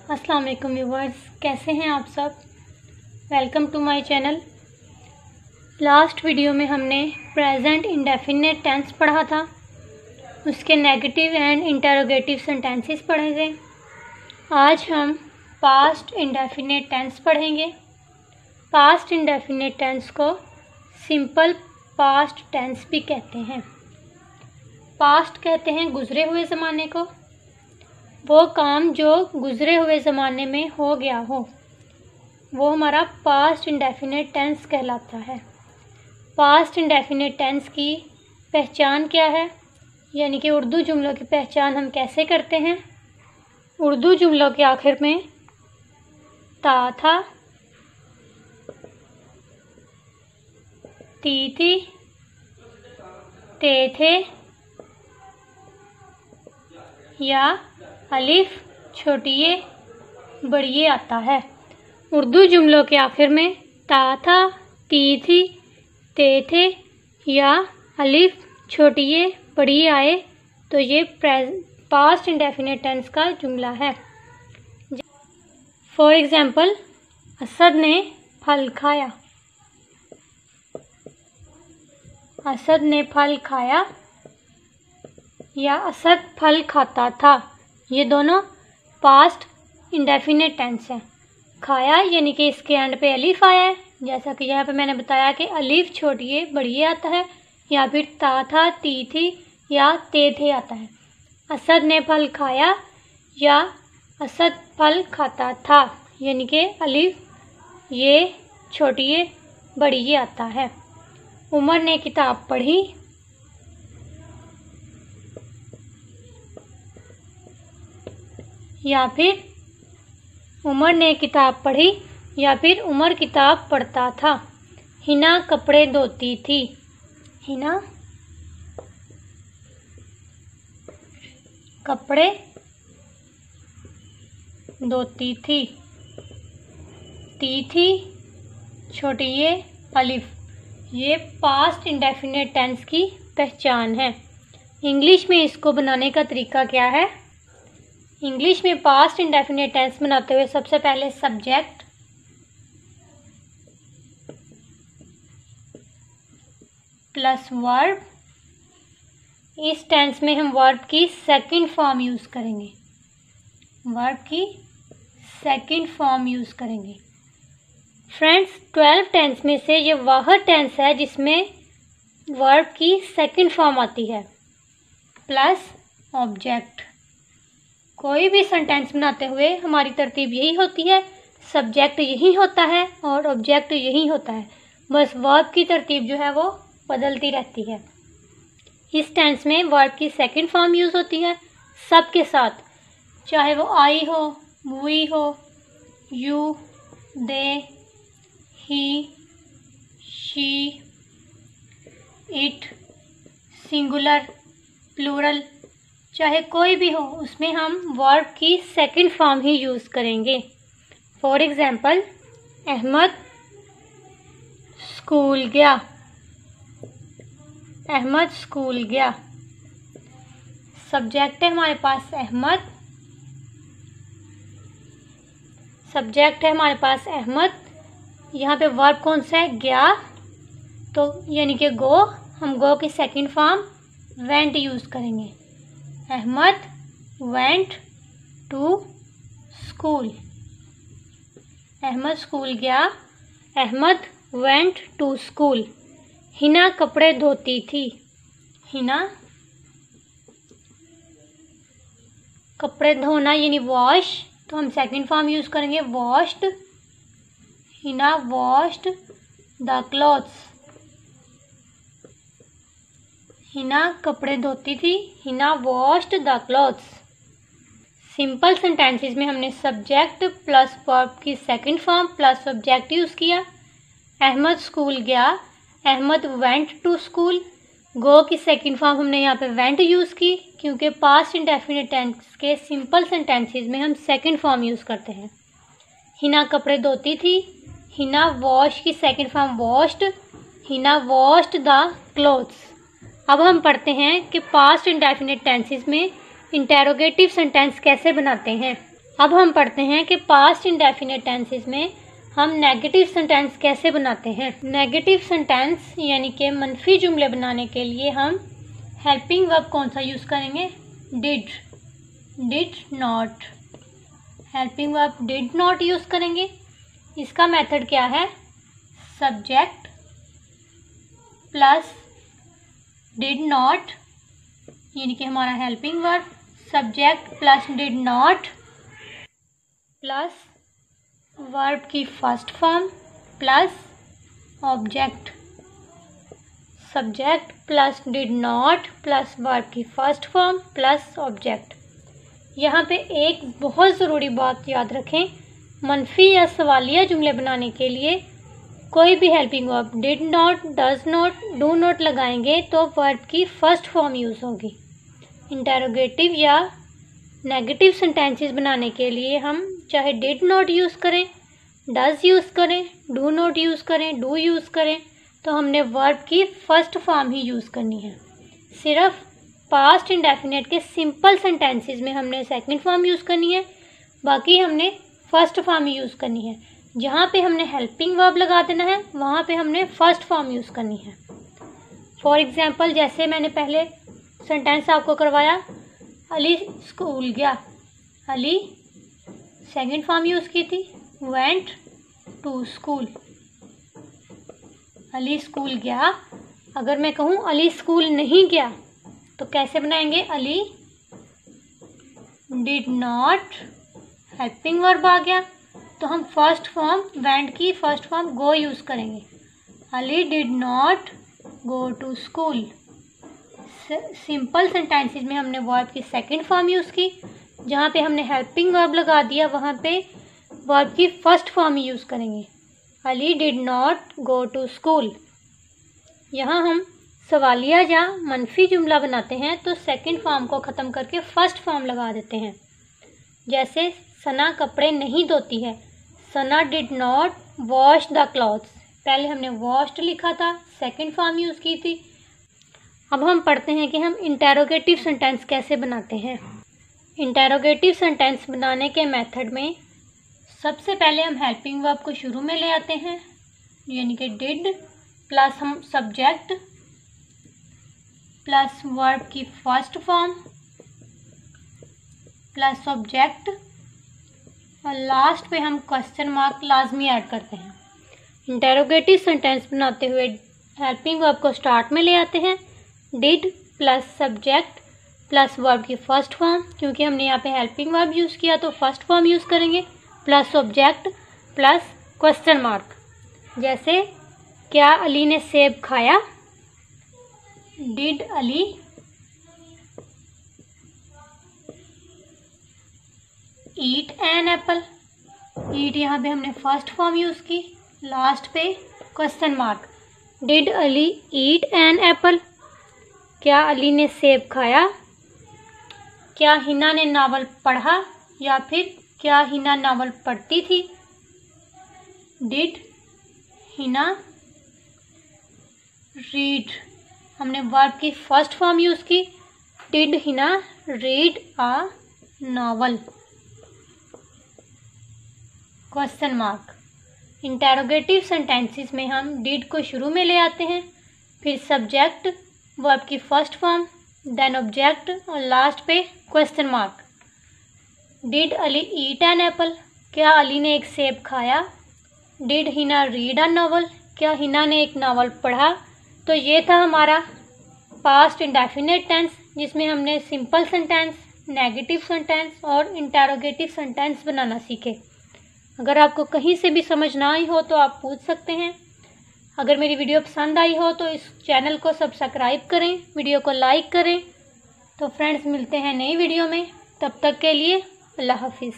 अस्सलाम वालेकुम व्यूवर्स, कैसे हैं आप सब। Welcome to my channel. Last video में हमने प्रेजेंट इंडेफिनिट टेंस पढ़ा था, उसके नेगेटिव एंड इंटरोगेटिव सेंटेंसेस पढ़े थे। आज हम पास्ट इंडेफिनिट टेंस पढ़ेंगे। पास्ट इंडेफिनिट टेंस को सिंपल पास्ट टेंस भी कहते हैं। पास्ट कहते हैं गुज़रे हुए ज़माने को, वो काम जो गुज़रे हुए ज़माने में हो गया हो वो हमारा पास्ट इंडेफिनिट टेंस कहलाता है। पास्ट इंडेफिनिट टेंस की पहचान क्या है, यानी कि उर्दू जुमलों की पहचान हम कैसे करते हैं। उर्दू जुमलों के आखिर में ता था, ती थी, ते थे या अलिफ छोटिए बड़िए आता है। उर्दू जुमलों के आखिर में ता था, ती थी, ते थे या अलिफ छोटिए बड़िए आए तो ये पास्ट इंडेफिनिट टेंस का जुमला है। फॉर एग्जाम्पल, असद ने फल खाया। असद ने फल खाया या असद फल खाता था, ये दोनों पास्ट इंडेफिनिट टेंस है। खाया यानी कि इसके एंड पे अलिफ आया है, जैसा कि यहाँ पे मैंने बताया कि अलिफ छोटिए बड़िए आता है, या फिर ता था, ती थी या ते थे आता है। असद ने फल खाया या असद फल खाता था, यानी कि अलिफ ये छोटिए बड़िए आता है। उमर ने किताब पढ़ी, या फिर उमर ने किताब पढ़ी या फिर उमर किताब पढ़ता था। हिना कपड़े धोती थी। हिना कपड़े धोती थी। ती थी छोटिए अलिफ, ये पास्ट इंडेफिनिट टेंस की पहचान है। इंग्लिश में इसको बनाने का तरीका क्या है। इंग्लिश में पास्ट इंडेफिनिट टेंस बनाते हुए सबसे पहले सब्जेक्ट प्लस वर्ब। इस टेंस में हम वर्ब की सेकंड फॉर्म यूज़ करेंगे। वर्ब की सेकंड फॉर्म यूज़ करेंगे। फ्रेंड्स, 12 टेंस में से ये वाहिद टेंस है जिसमें वर्ब की सेकंड फॉर्म आती है प्लस ऑब्जेक्ट। कोई भी सेंटेंस बनाते हुए हमारी तरतीब यही होती है, सब्जेक्ट यही होता है और ऑब्जेक्ट यही होता है, बस वर्ब की तरतीब जो है वो बदलती रहती है। इस टेंस में वर्ब की सेकंड फॉर्म यूज़ होती है सब के साथ, चाहे वो आई हो, वी हो, you, they, he, she, it, singular, plural, चाहे कोई भी हो उसमें हम वर्ब की सेकंड फॉर्म ही यूज़ करेंगे। फॉर एग्जाम्पल, अहमद स्कूल गया। अहमद स्कूल गया। सब्जेक्ट है हमारे पास अहमद, सब्जेक्ट है हमारे पास अहमद। यहाँ पे वर्ब कौन सा है, गया, तो यानी कि गो, हम गो की सेकंड फॉर्म वेंट यूज़ करेंगे। Ahmed went to school. Ahmed school गया, Ahmed went to school. Hina कपड़े धोती थी। हिना कपड़े धोना यानी वॉश, तो हम सेकंड फॉर्म यूज़ करेंगे washed. Hina washed the clothes. Hina कपड़े धोती थी, Hina washed the clothes. Simple sentences में हमने सब्जेक्ट प्लस वर्ब की second form plus object use किया। अहमद स्कूल गया, अहमद वेंट टू स्कूल। गो की सेकंड फॉर्म हमने यहाँ पे वेंट यूज़ की, क्योंकि पास्ट इंडेफिनिट टेंस के सिंपल सेंटेंसेस में हम सेकंड फॉर्म यूज़ करते हैं। हिना कपड़े धोती थी, हिना वॉश की second form washed, Hina washed the clothes. अब हम पढ़ते हैं कि पास्ट इंडेफिनिट टेंसेस में इंटेरोगेटिव सेंटेंस कैसे बनाते हैं। अब हम पढ़ते हैं कि पास्ट इंडेफिनिट टेंसेस में हम नेगेटिव सेंटेंस कैसे बनाते हैं। नेगेटिव सेंटेंस यानी कि मनफी जुमले बनाने के लिए हम हेल्पिंग वर्ब कौन सा यूज़ करेंगे? Did, did not. Helping verb did not use करेंगे। इसका मेथड क्या है? सब्जेक्ट प्लस डिड नॉट, यानी कि हमारा helping verb subject plus did not plus verb की first form plus object. Subject plus did not plus verb की first form plus object. यहाँ पे एक बहुत ज़रूरी बात याद रखें, मनफी या सवालिया जुमले बनाने के लिए कोई भी helping verb did not, does not, do not लगाएंगे तो वर्ब की फर्स्ट फॉर्म यूज़ होगी। इंटेरोगेटिव या नेगेटिव सेंटेंसेस बनाने के लिए हम चाहे डिड नॉट यूज़ करें, डज यूज़ करें, डू नॉट यूज़ करें, डू यूज़ करें, तो हमने वर्ब की फर्स्ट फॉर्म ही यूज़ करनी है। सिर्फ पास्ट इंडेफिनिट के सिंपल सेंटेंसेस में हमने सेकंड फॉर्म यूज़ करनी है, बाकी हमने फर्स्ट फॉर्म ही यूज़ करनी है। जहाँ पे हमने हेल्पिंग वर्ब लगा देना है वहाँ पे हमने फर्स्ट फॉर्म यूज़ करनी है। फॉर एग्जांपल जैसे मैंने पहले सेंटेंस आपको करवाया, अली स्कूल गया। अली सेकंड फॉर्म यूज़ की थी, went to school. Ali school गया। अगर मैं कहूँ अली स्कूल नहीं गया तो कैसे बनाएंगे? Ali did not, helping verb आ गया तो हम फर्स्ट फॉर्म वेंट की फर्स्ट फॉर्म गो यूज़ करेंगे। Ali did not go to school. Simple sentences में हमने वर्ब की सेकंड फॉर्म यूज़ की, जहाँ पे हमने हेल्पिंग वर्ब लगा दिया वहाँ पे वर्ब की फर्स्ट फॉर्म ही यूज़ करेंगे। Ali did not go to school. यहाँ हम सवालिया या मनफी जुमला बनाते हैं तो सेकंड फॉर्म को ख़त्म करके फर्स्ट फॉर्म लगा देते हैं। जैसे सना कपड़े नहीं धोती है, Sana did not wash the clothes. पहले हमने वॉश्ड लिखा था, सेकंड फॉर्म यूज़ की थी। अब हम पढ़ते हैं कि हम इंटेरोगेटिव सेंटेंस कैसे बनाते हैं। इंटेरोगेटिव सेंटेंस बनाने के मेथड में सबसे पहले हम हेल्पिंग वर्ब को शुरू में ले आते हैं, यानी कि डिड प्लस हम सब्जेक्ट प्लस वर्ब की फर्स्ट फॉर्म प्लस ऑब्जेक्ट और लास्ट पे हम क्वेश्चन मार्क लाजमी ऐड करते हैं। इंटेरोगेटिव सेंटेंस बनाते हुए हेल्पिंग वर्ब को स्टार्ट में ले आते हैं, did plus subject plus verb की फर्स्ट फॉर्म, क्योंकि हमने यहाँ पे हेल्पिंग वर्ब यूज़ किया तो फर्स्ट फॉर्म यूज़ करेंगे, plus object plus question mark. जैसे क्या अली ने सेब खाया? Did Ali eat an apple. Eat यहाँ पे हमने फर्स्ट फॉर्म यूज़ की, लास्ट पे question mark. Did Ali eat an apple? क्या अली ने सेब खाया? क्या हिना ने नावल पढ़ा या फिर क्या हिना नावल पढ़ती थी? Did Hina read. हमने वर्ब की फर्स्ट फॉर्म यूज़ की, did Hina read a novel. Question mark. Interrogative sentences में हम डिड को शुरू में ले आते हैं, फिर सब्जेक्ट, वर्ब की फर्स्ट फॉर्म, देन ऑब्जेक्ट और लास्ट पे question mark. Did Ali eat an apple? क्या अली ने एक सेब खाया? Did Hina read a novel? क्या हिना ने एक नावल पढ़ा? तो ये था हमारा पास्ट इंडेफिनिट टेंस, जिसमें हमने सिंपल सेंटेंस, नेगेटिव सेंटेंस और इंटेरोगेटिव सेंटेंस बनाना सीखे। अगर आपको कहीं से भी समझ ना आई हो तो आप पूछ सकते हैं। अगर मेरी वीडियो पसंद आई हो तो इस चैनल को सब्सक्राइब करें, वीडियो को लाइक करें। तो फ्रेंड्स, मिलते हैं नई वीडियो में, तब तक के लिए अल्लाह हाफिज़।